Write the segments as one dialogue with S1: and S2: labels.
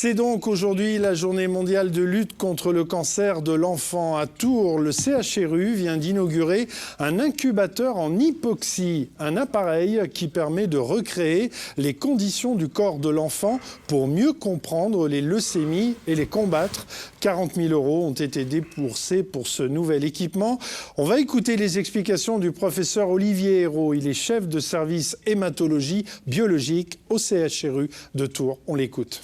S1: C'est donc aujourd'hui la journée mondiale de lutte contre le cancer de l'enfant. À Tours, le CHRU vient d'inaugurer un incubateur en hypoxie, un appareil qui permet de recréer les conditions du corps de l'enfant pour mieux comprendre les leucémies et les combattre. 40 000 € ont été déboursés pour ce nouvel équipement. On va écouter les explications du professeur Olivier Hérault. Il est chef de service hématologie biologique au CHRU de Tours. On l'écoute.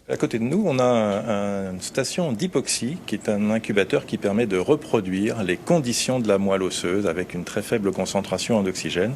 S2: À côté de nous, on a une station d'hypoxie qui est un incubateur qui permet de reproduire les conditions de la moelle osseuse avec une très faible concentration en oxygène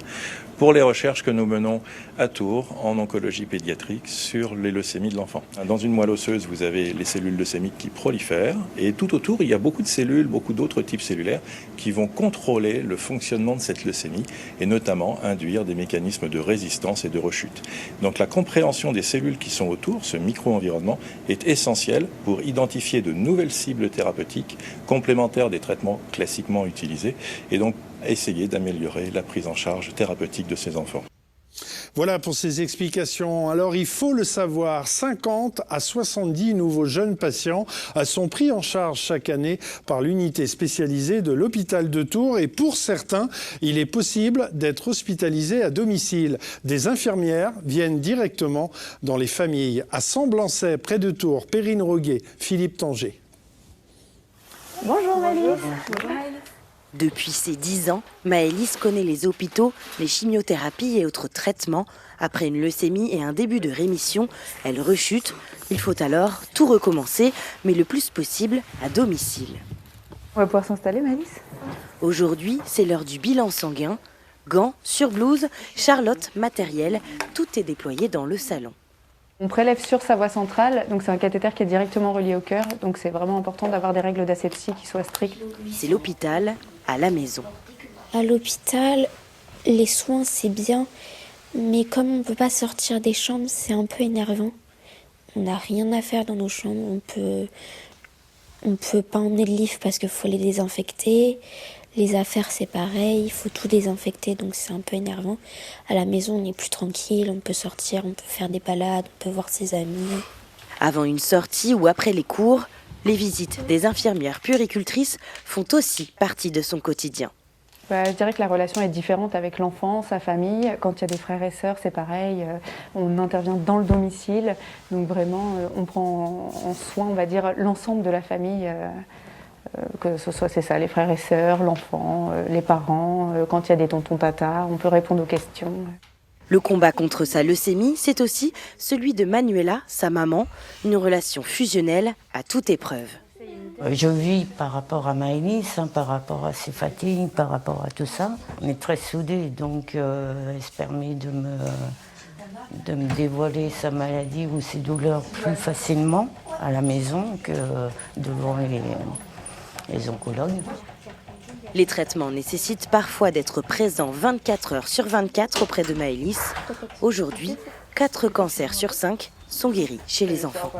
S2: pour les recherches que nous menons à Tours en oncologie pédiatrique sur les leucémies de l'enfant. Dans une moelle osseuse, vous avez les cellules leucémiques qui prolifèrent et tout autour, il y a beaucoup de cellules, beaucoup d'autres types cellulaires qui vont contrôler le fonctionnement de cette leucémie et notamment induire des mécanismes de résistance et de rechute. Donc la compréhension des cellules qui sont autour, ce micro-environnement, est essentielle pour identifier de nouvelles cibles thérapeutiques complémentaires des traitements classiquement utilisés et donc essayer d'améliorer la prise en charge thérapeutique de ces enfants.
S1: Voilà pour ces explications. Alors, il faut le savoir, 50 à 70 nouveaux jeunes patients sont pris en charge chaque année par l'unité spécialisée de l'hôpital de Tours. Et pour certains, il est possible d'être hospitalisé à domicile. Des infirmières viennent directement dans les familles. À Semblançay, près de Tours, Perrine Roguet, Philippe Tanger.
S3: Bonjour Maëlys.
S4: Depuis ses 10 ans, Maëlys connaît les hôpitaux, les chimiothérapies et autres traitements. Après une leucémie et un début de rémission, elle rechute. Il faut alors tout recommencer, mais le plus possible à domicile.
S3: On va pouvoir s'installer, Maëlys.
S4: Aujourd'hui, c'est l'heure du bilan sanguin. Gants, surblouse, Charlotte, matériel, tout est déployé dans le salon.
S3: On prélève sur sa voie centrale, donc c'est un cathéter qui est directement relié au cœur, donc c'est vraiment important d'avoir des règles d'asepsie qui soient strictes.
S4: C'est l'hôpital à la maison.
S5: À l'hôpital, les soins c'est bien, mais comme on ne peut pas sortir des chambres, c'est un peu énervant. On n'a rien à faire dans nos chambres, on peut pas emmener le livre parce qu'il faut les désinfecter. Les affaires, c'est pareil, il faut tout désinfecter, donc c'est un peu énervant. À la maison, on est plus tranquille, on peut sortir, on peut faire des balades, on peut voir ses amis.
S4: Avant une sortie ou après les cours, les visites des infirmières puéricultrices font aussi partie de son quotidien.
S3: Je dirais que la relation est différente avec l'enfant, sa famille. Quand il y a des frères et sœurs, c'est pareil, on intervient dans le domicile. Donc vraiment, on prend en soin, on va dire, l'ensemble de la famille. Que ce soit, c'est ça, les frères et sœurs, l'enfant, les parents, quand il y a des tontons tatas, on peut répondre aux questions.
S4: Le combat contre sa leucémie, c'est aussi celui de Manuela, sa maman, une relation fusionnelle à toute épreuve.
S6: Je vis par rapport à Maëlys, par rapport à ses fatigues, par rapport à tout ça. On est très soudés, donc elle se permet de me dévoiler sa maladie ou ses douleurs plus facilement à la maison que devant les oncologues.
S4: Les traitements nécessitent parfois d'être présent 24 heures sur 24 auprès de Maëlys. Aujourd'hui, 4 cancers sur 5 sont guéris chez les enfants.